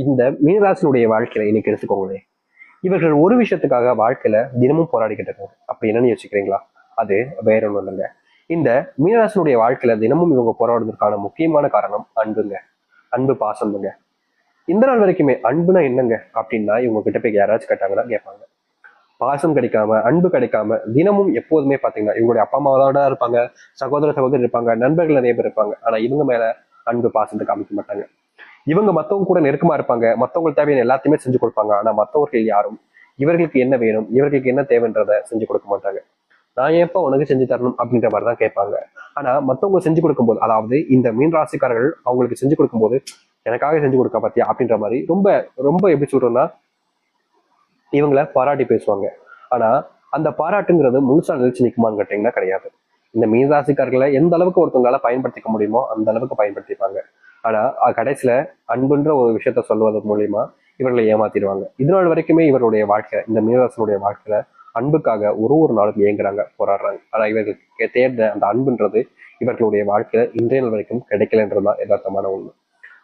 இந்த மீனராசினுடைய வாழ்க்கையில இன்னைக்கு எடுத்துக்கோங்களேன். இவர்கள் ஒரு விஷயத்துக்காக வாழ்க்கையில தினமும் போராடிக்கிட்டு இருக்காங்க. அப்படி என்னன்னு யோசிக்கிறீங்களா? அது வேற ஒண்ணும் இல்லைங்க. இந்த மீனராசினுடைய வாழ்க்கையில தினமும் இவங்க போராடுறதுக்கான முக்கியமான காரணம் அன்புங்க. அன்பு பாசம்ங்க. இந்த நாள் வரைக்குமே அன்புனா என்னங்க அப்படின்னா இவங்க கிட்ட போய் யாராச்சும் கேட்டாங்கன்னா கேட்பாங்க. பாசம் கிடைக்காம, அன்பு கிடைக்காம தினமும் எப்போதுமே பாத்தீங்கன்னா இவங்களுடைய அப்பா அம்மாவோட இருப்பாங்க, சகோதர சகோதரி இருப்பாங்க, நண்பர்கள் நிறைய பேர் இருப்பாங்க. ஆனா இவங்க மேல அன்பு பாசத்தை காமிக்க மாட்டாங்க. இவங்க மத்தவங்க கூட நெருக்கமா இருப்பாங்க, மத்தவங்களுக்கு தேவையான எல்லாத்தையுமே செஞ்சு கொடுப்பாங்க. ஆனா மத்தவர்கள் யாரும் இவர்களுக்கு என்ன வேணும், இவர்களுக்கு என்ன தேவைன்றத செஞ்சு கொடுக்க மாட்டாங்க. நான் ஏப்ப உனக்கு செஞ்சு தரணும் அப்படின்ற மாதிரிதான் கேட்பாங்க. ஆனா மத்தவங்க செஞ்சு கொடுக்கும்போது, அதாவது இந்த மீன் ராசிக்காரர்கள் அவங்களுக்கு செஞ்சு கொடுக்கும்போது எனக்காக செஞ்சு கொடுக்க பாத்தியா அப்படின்ற மாதிரி ரொம்ப ரொம்ப எப்படி சொல்றோம்னா இவங்களை பாராட்டி பேசுவாங்க. ஆனா அந்த பாராட்டுங்கிறது முழுசா நிலைச்சு நிற்குமான்னு கேட்டீங்கன்னா கிடையாது. இந்த மீன் ராசிக்காரர்களை எந்த அளவுக்கு ஒருத்தவங்களால பயன்படுத்திக்க முடியுமோ அந்த அளவுக்கு பயன்படுத்திப்பாங்க. ஆனா கடைசியில அன்புன்ற ஒரு விஷயத்த சொல்வது மூலியமா இவர்களை ஏமாத்திடுவாங்க. இது நாள் வரைக்குமே இவருடைய வாழ்க்கை, இந்த மீனராசனுடைய வாழ்க்கையில அன்புக்காக ஒரு ஒரு நாளும் ஏங்குறாங்க, போராடுறாங்க. ஆனா இவர்களுக்கு தேர்ந்த அந்த அன்புன்றது இவர்களுடைய வாழ்க்கையில இன்றைய நாள் வரைக்கும் கிடைக்கலன்றதுதான் யதார்த்தமான உண்மை.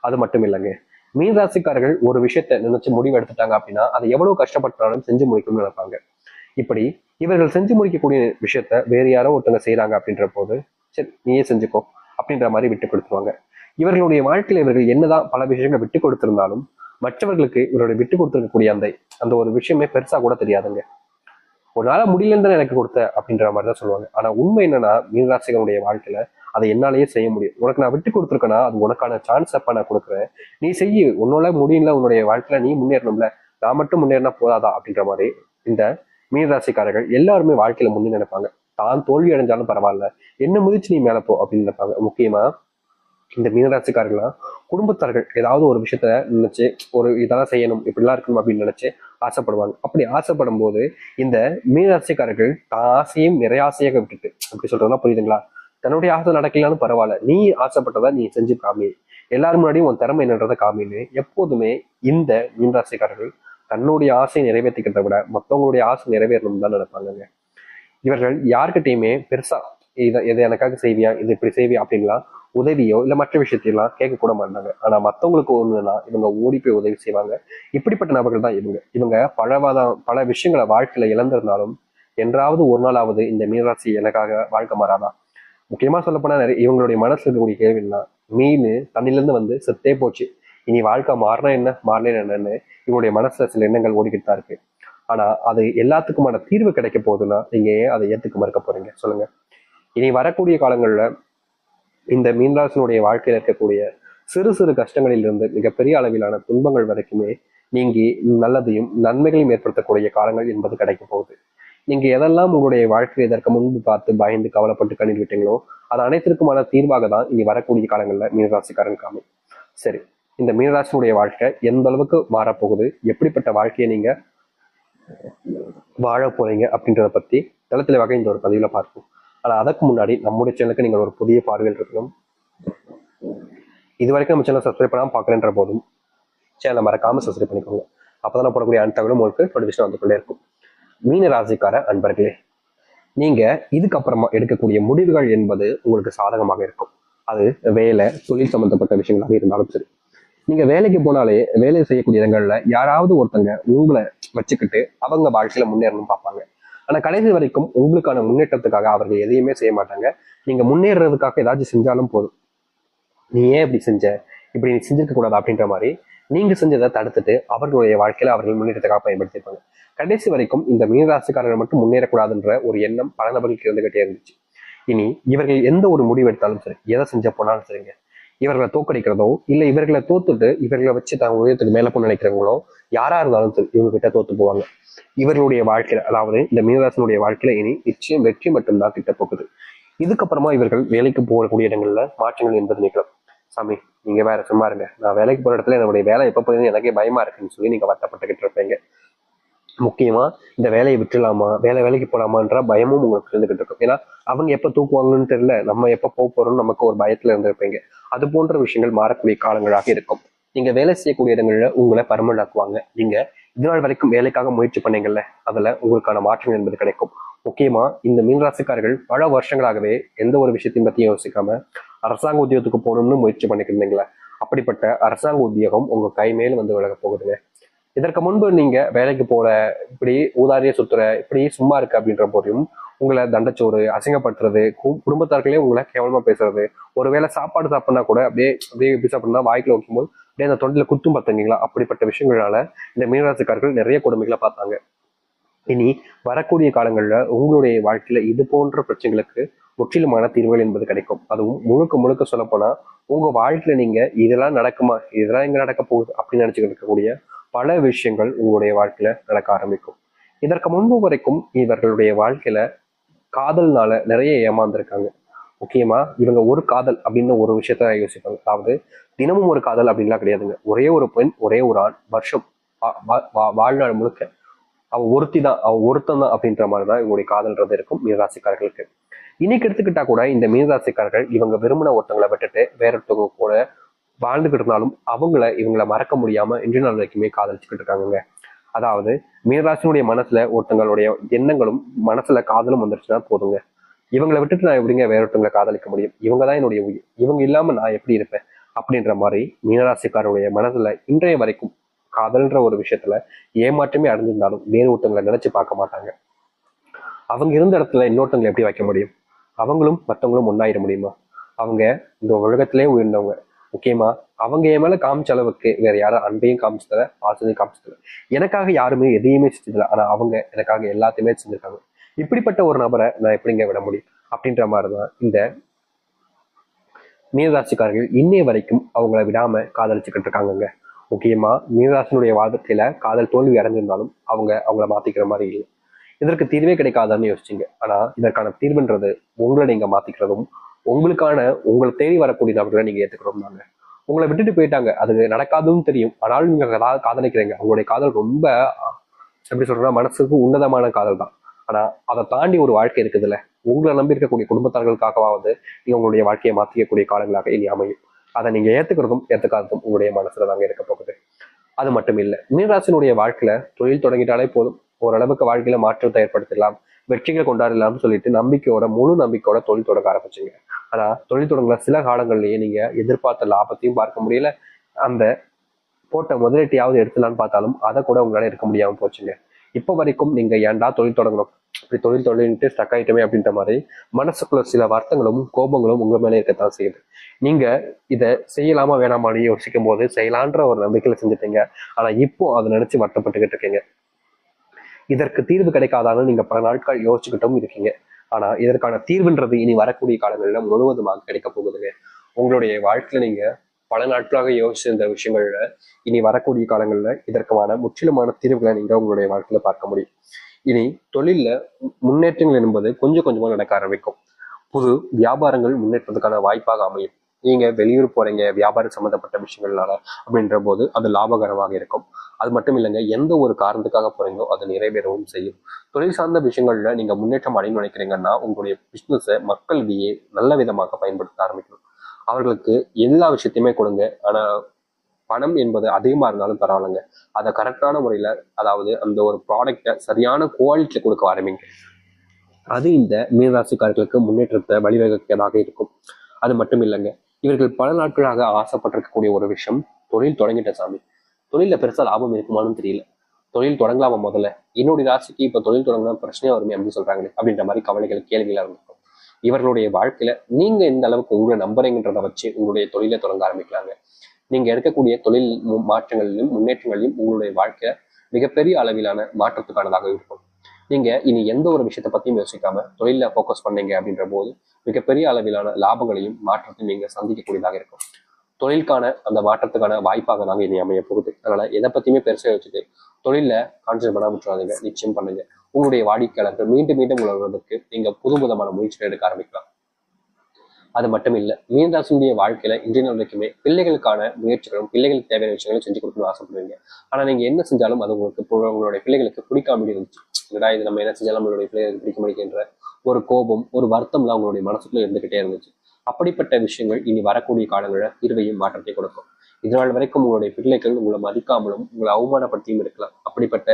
அது மட்டும் இல்லைங்க. மீன் ராசிக்காரர்கள் ஒரு விஷயத்த நினைச்சு முடிவு எடுத்துட்டாங்க அப்படின்னா அதை எவ்வளவு கஷ்டப்பட்டாலும் செஞ்சு முடிக்கணும்னு நினைப்பாங்க. இப்படி இவர்கள் செஞ்சு முடிக்கக்கூடிய விஷயத்த வேறு யாரோ ஒருத்தவங்க செய்யறாங்க அப்படின்ற போது சரி நீயே செஞ்சுக்கோ அப்படின்ற மாதிரி விட்டு கொடுத்துருவாங்க. இவர்களுடைய வாழ்க்கையில இவர்கள் என்னதான் பல விஷயங்களை விட்டு கொடுத்திருந்தாலும் மற்றவர்களுக்கு இவருடைய விட்டு கொடுத்திருக்கக்கூடிய அந்த அந்த ஒரு விஷயமே பெருசா கூட தெரியாதுங்க. ஒரு நாள முடியலன்னு எனக்கு கொடுத்த அப்படின்ற மாதிரி தான் சொல்லுவாங்க. ஆனா உண்மை என்னன்னா மீனராசிகளுடைய வாழ்க்கையில அதை என்னாலேயே செய்ய முடியும். உனக்கு நான் விட்டு கொடுத்துருக்கேன்னா அது உனக்கான சான்ஸ் அப்ப நான் கொடுக்குறேன். நீ செய்ய உன்னால முடியல, உன்னுடைய வாழ்க்கையில நீ முன்னேறணும்ல, நான் மட்டும் முன்னேறினா போதாதா அப்படின்ற மாதிரி இந்த மீனராசிக்காரர்கள் எல்லாருமே வாழ்க்கையில முன்னே நினைப்பாங்க. தான் தோல்வி அடைஞ்சாலும் பரவாயில்ல, என்ன முதிச்சு நீ மேல போ அப்படின்னு நினைப்பாங்க. முக்கியமா இந்த மீனராசிக்காரர்கள்லாம் குடும்பத்தார்கள் ஏதாவது ஒரு விஷயத்த நினைச்சு ஒரு இதெல்லாம் செய்யணும், இப்படிலாம் இருக்கணும் அப்படின்னு நினைச்சு ஆசைப்படுவாங்க. அப்படி ஆசைப்படும் போது இந்த மீனராசிக்காரர்கள் தான் ஆசையும் நிறைய ஆசையாக விட்டுட்டு, அப்படி சொல்றதுலாம் புரியுதுங்களா? தன்னுடைய ஆசை நடக்கலான்னு பரவாயில்ல, நீ ஆசைப்பட்டதை நீ செஞ்சு காமி, எல்லாரும் முன்னாடியும் உன் திறமை என்னன்றதை காமின்னு எப்போதுமே இந்த மீனராசிக்காரர்கள் தன்னுடைய ஆசையை நிறைவேற்றிக்கிறத விட மற்றவங்களுடைய ஆசை நிறைவேறணும் தான் நினைப்பாங்க. இவர்கள் யார்கிட்டையுமே பெருசா இதை எனக்காக செய்வியா, இது இப்படி செய்வியா அப்படின்லாம் உதவியோ இல்ல மற்ற விஷயத்தையெல்லாம் கேட்க கூட மாட்டாங்க. ஆனா மத்தவங்களுக்கு ஒண்ணுன்னா இவங்க ஓடி போய் உதவி செய்வாங்க. இப்படிப்பட்ட நபர்கள் தான் இவங்க. இவங்க பல விஷயங்களை வாழ்க்கையில இழந்திருந்தாலும் என்றாவது ஒரு நாளாவது இந்த மீனராசி எனக்காக வாழ்க்கை மாறாதா. முக்கியமா சொல்ல போனா நிறைய இவங்களுடைய மனசுல இருக்கக்கூடிய கேள்வின்னா மீன் தண்ணில இருந்து வந்து செத்தே போச்சு, இனி வாழ்க்கை மாறினா என்ன மாறினா என்னன்னு இவங்களுடைய மனசுல சில எண்ணங்கள் ஓடிக்கிட்டு தான் இருக்கு. ஆனா அது எல்லாத்துக்குமான தீர்வு கிடைக்க போகுதுன்னா நீங்க ஏன் அதை ஏத்துக்க மறுக்க போறீங்க சொல்லுங்க? இனி வரக்கூடிய காலங்கள்ல இந்த மீனராசினுடைய வாழ்க்கையில இருக்கக்கூடிய சிறு சிறு கஷ்டங்களில் இருந்து மிகப்பெரிய அளவிலான துன்பங்கள் வரைக்குமே நீங்கி நல்லதையும் நன்மைகளையும் ஏற்படுத்தக்கூடிய காலங்கள் என்பது கிடைக்க போகுது. நீங்க எதெல்லாம் உங்களுடைய வாழ்க்கையை இதற்கு முன்பு பார்த்து பயந்து கவலைப்பட்டு கண்ணீர் விட்டீங்களோ அது அனைத்திற்குமான தீர்வாக தான் இனி வரக்கூடிய காலங்கள்ல மீனராசிக்காரன் காமி. சரி, இந்த மீனராசினுடைய வாழ்க்கை எந்த அளவுக்கு மாறப்போகுது, எப்படிப்பட்ட வாழ்க்கையை நீங்க வாழ போறீங்க அப்படின்றத பத்தி தளத்துல வகை இந்த ஒரு பதிவுல பார்ப்போம். ஆனா அதற்கு முன்னாடி நம்முடைய சேனலுக்கு நீங்கள் ஒரு புதிய பார்வையில் இருக்கணும். இது வரைக்கும் நம்ம சேனல் சப்ஸ்கிரைப் பண்ணாம பாக்குறேன்ற போதும் சேனலை மறக்காம சப்ஸ்கிரைப் பண்ணிக்கோங்க. அப்பதான் போடக்கூடிய அனைத்து தகவலும் உங்களுக்கு நோட்டிபிகேஷன் வந்து கொண்டே இருக்கும். மீன ராசிக்கார அன்பர்களே, நீங்க இதுக்கப்புறமா எடுக்கக்கூடிய முடிவுகள் என்பது உங்களுக்கு சாதகமாக இருக்கும். அது வேலை தொழில் சம்பந்தப்பட்ட விஷயங்களாக இருந்தாலும் சரி. நீங்க வேலைக்கு போனாலே வேலை செய்யக்கூடிய இடங்கள்ல யாராவது ஒருத்தங்க உங்களை வச்சுக்கிட்டு அவங்க வாழ்க்கையில முன்னேறணும்னு பார்ப்பாங்க. ஆனா கடைசி வரைக்கும் உங்களுக்கான முன்னேற்றத்துக்காக அவர்கள் எதையுமே செய்ய மாட்டாங்க. நீங்க முன்னேறதுக்காக ஏதாச்சும் செஞ்சாலும் போதும், நீ ஏன் இப்படி செஞ்ச, இப்படி நீ செஞ்சிருக்க கூடாது அப்படின்ற மாதிரி நீங்க செஞ்சதை தடுத்துட்டு அவர்களுடைய வாழ்க்கையில அவர்கள் முன்னேற்றத்துக்காக பயன்படுத்திருப்பாங்க. கடைசி வரைக்கும் இந்த மீனராசிக்காரர்கள் மட்டும் முன்னேறக்கூடாதுன்ற ஒரு எண்ணம் பல நபர்களுக்கு இருந்துகிட்டே இருந்துச்சு. இனி இவர்கள் எந்த ஒரு முடிவு எடுத்தாலும் சரி, எதை செஞ்ச போனாலும் சரிங்க, இவர்களை தோக்கடிக்கிறதோ இல்ல இவர்களை தோத்துட்டு இவர்களை வச்சு தான் உயரத்துக்கு மேல போய் நினைக்கிறவங்களோ யாரா இருந்தாலும் சரி இவங்க கிட்ட தோத்து போவாங்க. இவர்களுடைய வாழ்க்கையில, அதாவது இந்த மீனராசனுடைய வாழ்க்கையில இனி நிச்சயம் வெற்றி மட்டும்தான் கிட்ட போகுது. இதுக்கப்புறமா இவர்கள் வேலைக்கு போகக்கூடிய இடங்கள்ல மாற்றங்கள் என்பது நிகழும். சாமி நீங்க வேற சும்மா இருங்க, நான் வேலைக்கு போற இடத்துல என்னுடைய வேலை எப்ப போகுதுன்னு எனக்கே பயமா இருக்குன்னு சொல்லி நீங்க வருத்தப்பட்டுக்கிட்டு இருப்பீங்க. முக்கியமா இந்த வேலையை விட்டுலாமா, வேலைக்கு போலாமான்ற பயமும் உங்களுக்கு இருந்துகிட்டு இருக்கும். ஏன்னா அவங்க எப்ப தூக்குவாங்கன்னு தெரியல, நம்ம எப்ப போக போறோம்னு நமக்கு ஒரு பயத்துல இருந்திருப்பீங்க. அது போன்ற விஷயங்கள் மாறக்கூடிய காலங்களாக இருக்கும். நீங்க வேலை செய்யக்கூடிய இடங்கள்ல உங்களை பர்மனன்ட் ஆக்குவாங்க. நீங்க இது நாள் வரைக்கும் வேலைக்காக முயற்சி பண்ணீங்கல்ல, அதுல உங்களுக்கான மாற்றங்கள் என்பது கிடைக்கும். முக்கியமா இந்த மீனராசிக்காரர்கள் பல வருஷங்களாகவே எந்த ஒரு விஷயத்தையும் பத்தியும் யோசிக்காம அரசாங்க உத்தியோகத்துக்கு போகணும்னு முயற்சி பண்ணிட்டு இருந்தீங்களா, அப்படிப்பட்ட அரசாங்க உத்தியோகம் உங்க கை மேல் வந்து விலக போகுதுங்க. இதற்கு முன்பு நீங்க வேலைக்கு போல, இப்படி ஊதாரிய சுத்துற, இப்படி சும்மா இருக்கு அப்படின்ற போதையும் உங்களை தண்டச்சோறு, அசிங்கப்படுத்துறது, குடும்பத்தார்களே உங்களை கேவலமா பேசுறது, ஒருவேளை சாப்பாடு சாப்பிட்னா கூட அப்படியே அப்படியே எப்படி சாப்பிடணும்னா வாய்க்குள்ள வைக்கும்போது அப்படியே அந்த தொண்டில குத்தும் பார்த்தீங்களா, அப்படிப்பட்ட விஷயங்களால இந்த மீனராசிக்காரர்கள் நிறைய கொடுமைகளை பார்த்தாங்க. இனி வரக்கூடிய காலங்களில் உங்களுடைய வாழ்க்கையில இது போன்ற பிரச்சனைகளுக்கு முற்றிலுமான தீர்வுகள் என்பது கிடைக்கும். அதுவும் முழுக்க முழுக்க சொல்ல போனா உங்க வாழ்க்கையில நீங்க இதெல்லாம் நடக்குமா, இதெல்லாம் எங்க நடக்க போகுது அப்படின்னு நினைச்சுக்கிட்டு இருக்கக்கூடிய பல விஷயங்கள் உங்களுடைய வாழ்க்கையில நடக்க ஆரம்பிக்கும். இதற்கு முன்பு வரைக்கும் இவர்களுடைய வாழ்க்கையில காதல்னால நிறைய ஏமாந்துருக்காங்க. முக்கியமா இவங்க ஒரு காதல் அப்படின்னு ஒரு விஷயத்த யோசிப்பாங்க. அதாவது தினமும் ஒரு காதல் அப்படின்லாம் கிடையாதுங்க. ஒரே ஒரு பெண், ஒரே ஒரு ஆண், வருஷம் வாழ்நாள் முழுக்க அவ ஒருத்தி தான், அவ ஒருத்தன் தான் அப்படின்ற மாதிரிதான் இவங்களுடைய காதல்ன்றது இருக்கும் மீனராசிக்காரர்களுக்கு. இன்னைக்கு எடுத்துக்கிட்டா கூட இந்த மீனராசிக்காரர்கள் இவங்க விரும்பின ஒருத்தங்களை விட்டுட்டு வேற ஒருத்தவங்க கூட வாழ்ந்துகிட்டு இருந்தாலும் இவங்களை மறக்க முடியாம இன்றைய நாள் வரைக்குமே காதலிச்சுக்கிட்டு இருக்காங்க. அதாவது மீனராசினுடைய மனசுல ஒருத்தங்களுடைய எண்ணங்களும் மனசுல காதலும் வந்துருச்சுன்னா போதுங்க, இவங்களை விட்டுட்டு நான் எப்படிங்க வேற ஒருத்தவங்களை காதலிக்க முடியும், இவங்க தான் என்னுடைய உயிர், இவங்க இல்லாம நான் எப்படி இருப்பேன் அப்படின்ற மாதிரி மீனராசிக்காரருடைய மனசுல இன்றைய வரைக்கும் காதல்ன்ற ஒரு விஷயத்துல ஏமாற்றமே அடைஞ்சிருந்தாலும் வேறு ஒருத்தவங்களை நினைச்சு பார்க்க மாட்டாங்க. அவங்க இருந்த இடத்துல இன்னொருத்தவங்களை எப்படி வைக்க முடியும்? அவங்களும் மற்றவங்களும் ஒன்னாயிட முடியுமா? அவங்க இந்த உலகத்திலே உயர்ந்தவங்க. முக்கியமா அவங்க என் மேல காமிச்ச அளவுக்கு வேற யாரும் அன்பையும் காமிச்சதில்ல, பாசத்தையும் காமிச்சதில்ல. எனக்காக யாருமே எதையுமே செஞ்சதில்லை. ஆனா அவங்க எனக்காக எல்லாத்தையுமே செஞ்சிருக்காங்க. இப்படிப்பட்ட ஒரு நபரை நான் எப்படிங்க விட முடியும் அப்படின்ற மாதிரிதான் இந்த மீனராசிக்காரர்கள் இன்னைய வரைக்கும் அவங்கள விடாம காதலிச்சுக்கிட்டு இருக்காங்க. முக்கியமா மீனராசினுடைய வாழ்க்கையில காதல் தோல்வி அடைஞ்சிருந்தாலும் அவங்கள மாத்திக்கிற மாதிரி இல்லை. இதற்கு தீர்வே கிடைக்காதான்னு யோசிச்சிங்க. ஆனா இதற்கான தீர்வுன்றது உங்களை நீங்க மாத்திக்கிறதும், உங்களை தேடி வரக்கூடிய நபர்களை நீங்க ஏத்துக்கிறோம் தாங்க. உங்களை விட்டுட்டு போயிட்டாங்க, அது நடக்காதுன்னு தெரியும். ஆனாலும் நீங்க காதலிக்கிறீங்க. உங்களுடைய காதல் ரொம்ப எப்படி சொல்றா, மனசுக்கு உன்னதமான காதல் தான். ஆனா அதை தாண்டி ஒரு வாழ்க்கை இருக்குதுல்ல, உங்களை நம்பி இருக்கக்கூடிய குடும்பத்தார்களுக்காகவாவது நீங்க உங்களுடைய வாழ்க்கையை மாற்றிக்கக்கூடிய காலங்களாக இனி அமையும். அதை நீங்க ஏத்துக்கிறதும் ஏத்துக்காததும் உங்களுடைய மனசுல தாங்க இருக்க போகுது. அது மட்டும் இல்லை, மீனராசினுடைய வாழ்க்கையில தொழில் தொடங்கிட்டாலே போதும், ஓரளவுக்கு வாழ்க்கையில மாற்றத்தை ஏற்படுத்தலாம், வெற்றிகளை கொண்டாடலாம்னு சொல்லிட்டு முழு நம்பிக்கையோட தொழில் தொடங்க ஆரம்பிச்சுங்க. ஆனா தொழில் தொடங்குற சில காலங்கள்லயே நீங்க எதிர்பார்த்த லாபத்தையும் பார்க்க முடியல, அந்த போட்ட முதலீட்டையாவது எடுத்துலான்னு பார்த்தாலும் அதை கூட உங்களால எடுக்க முடியாம போச்சுங்க. இப்போ வரைக்கும் நீங்க ஏன்டா தொழில் தொடங்கணும், இப்படி தொழில்ட்டு ஸ்டக் ஆயிட்டமே அப்படின்ற மாதிரி மனசுக்குள்ள சில வருத்தங்களும் கோபங்களும் உங்க மேலே இருக்கத்தான் செய்யுது. நீங்க இதை செய்யலாமா வேணாமான்னு யோசிக்கும் போது செய்யலான்ற ஒரு நம்பிக்கையில செஞ்சுட்டீங்க. ஆனா இப்போ அதை நினைச்சு வருத்தப்பட்டுக்கிட்டு இருக்கீங்க. இதற்கு தீர்வு கிடைக்காதான்னு நீங்க பல நாட்கள் யோசிச்சுக்கிட்டும் இருக்கீங்க. ஆனா இதற்கான தீர்வுன்றது இனி வரக்கூடிய காலங்களில் முழுவதுமாக கிடைக்க போகுதுங்க. உங்களுடைய வாழ்க்கையில நீங்க பல நாட்களாக யோசிச்சிருந்த விஷயங்கள்ல இனி வரக்கூடிய காலங்கள்ல இதற்கான முற்றிலுமான தீர்வுகளை நீங்க உங்களுடைய வாழ்க்கையில பார்க்க முடியும். இனி தொழில்ல முன்னேற்றங்கள் என்பது கொஞ்சம் கொஞ்சமா நடக்க ஆரம்பிக்கும். புது வியாபாரங்கள் முன்னேற்றத்துக்கான வாய்ப்பாக அமையும். நீங்க வெளியூர் போறீங்க வியாபாரம் சம்மந்தப்பட்ட விஷயங்கள்னால அப்படின்ற போது அது லாபகரமாக இருக்கும். அது மட்டும் இல்லைங்க, எந்த ஒரு காரணத்துக்காக போறீங்களோ அது நிறைவேறவும் செய்யும். தொழில் சார்ந்த விஷயங்கள்ல நீங்க முன்னேற்றம் அடையணும்னு நினைக்கிறீங்கன்னா உங்களுடைய பிசினஸை மக்களிடையே நல்ல விதமாக பயன்படுத்த ஆரம்பிக்கணும். அவர்களுக்கு எல்லா விஷயத்தையுமே கொடுங்க. ஆனா பணம் என்பது அதிகமா இருந்தாலும் பரவாயில்லைங்க, அதை கரெக்டான முறையில, அதாவது அந்த ஒரு ப்ராடக்டை சரியான குவாலிட்டியில கொடுக்க ஆரம்பிங்க. அது இந்த மீனராசிக்காரர்களுக்கு முன்னேற்றத்தை வழிவகுக்கிறதாக இருக்கும். அது மட்டும் இல்லைங்க, இவர்கள் பல நாட்களாக ஆசைப்பட்டிருக்கக்கூடிய ஒரு விஷயம், தொழில் தொடங்கிட்ட சாமி, தொழில பெருசா லாபம் இருக்குமான்னு தெரியல, தொழில் தொடங்கலாமா முதல்ல, என்னுடைய ராசிக்கு இப்ப தொழில் தொடங்கினா பிரச்சனையா வருமே அப்படின்னு சொல்றாங்களே அப்படின்ற மாதிரி கவலைகள் கேள்விகளா இருந்திருக்கும். இவர்களுடைய வாழ்க்கையில நீங்க எந்த அளவுக்கு உங்களை நம்புறீங்கன்றதை வச்சு உங்களுடைய தொழிலை தொடங்க ஆரம்பிக்கலாங்க. நீங்க எடுக்கக்கூடிய தொழில் மாற்றங்களிலும் முன்னேற்றங்களிலும் உங்களுடைய வாழ்க்கை மிகப்பெரிய அளவிலான மாற்றத்துக்கானதாக இருக்கும். நீங்க இனி எந்த ஒரு விஷயத்தை பத்தியும் யோசிக்காம தொழில போக்கஸ் பண்ணீங்க அப்படின்ற போது மிகப்பெரிய அளவிலான லாபங்களையும் மாற்றத்தையும் நீங்க சந்திக்கக்கூடியதாக இருக்கும். தொழிலுக்கான அந்த மாற்றத்துக்கான வாய்ப்பாக தாங்க இனி அமைய போகுது. அதனால எதை பத்தியுமே பெருசா வச்சுட்டு தொழில கான்சென்ட்ரேட் பண்ண விட்டுறாதீங்க. நிச்சயம் பண்ணுங்க. உங்களுடைய வாடிக்கையாளர்கள் மீண்டும் மீண்டும் உணர்வதற்கு நீங்க புதுவிதமான முயற்சிகள் எடுக்க ஆரம்பிக்கலாம். அது மட்டும் இல்லை, மீனராசினுடைய வாழ்க்கையில இன்றைய நாள் வரைக்குமே பிள்ளைகளுக்கான முயற்சிகளும் பிள்ளைகளுக்கு தேவையான விஷயங்களும் செஞ்சு கொடுக்கணும்னு ஆசைப்படுவீங்க. ஆனா நீங்க என்ன செஞ்சாலும் அது உங்களுடைய பிள்ளைகளுக்கு பிடிக்காம இருந்துச்சு. இது நம்ம என்ன செஞ்சாலும் நம்மளுடைய பிள்ளைகளுக்கு பிடிக்க முடிக்கின்ற ஒரு கோபம், ஒரு வருத்தம்லாம் உங்களுடைய மனசுக்குள்ள இருந்துகிட்டே இருந்துச்சு. அப்படிப்பட்ட விஷயங்கள் இனி வரக்கூடிய காலங்களில் தீர்வையும் மாற்றத்தை கொடுக்கும். இதனால் வரைக்கும் உங்களுடைய பிள்ளைகள் உங்களை மதிக்காமலும் உங்களை அவமானப்படுத்தியும் இருக்கலாம். அப்படிப்பட்ட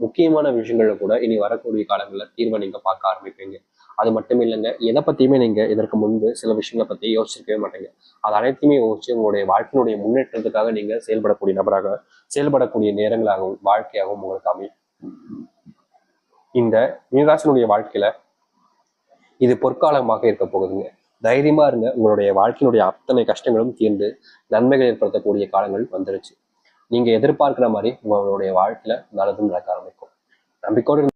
முக்கியமான விஷயங்கள்ல கூட இனி வரக்கூடிய காலங்களில் தீர்வை நீங்க பார்க்க ஆரம்பிப்பீங்க. அது மட்டும் இல்லைங்க, எதை பத்தியுமே நீங்க இதற்கு முன்பு சில விஷயங்களை பத்தி யோசிச்சிருக்கவே மாட்டீங்க. அது அனைத்துமே யோசிச்சு உங்களுடைய வாழ்க்கையினுடைய முன்னேற்றத்துக்காக நீங்க செயல்படக்கூடிய நபராக, செயல்படக்கூடிய நேரங்களாகவும் வாழ்க்கையாகவும் உங்களுக்கு அமையும். இந்த மீனராசினுடைய வாழ்க்கையில இது பொற்காலமாக இருக்க போகுதுங்க. தைரியமா இருங்க. உங்களுடைய வாழ்க்கையினுடைய அத்தனை கஷ்டங்களும் தீர்ந்து நன்மைகள் ஏற்படுத்தக்கூடிய காலங்கள் வந்துருச்சு. நீங்க எதிர்பார்க்கிற மாதிரி உங்களுடைய வாழ்க்கையில நல்லதும் நடக்க ஆரம்பிக்கும். நம்பிக்கையோடு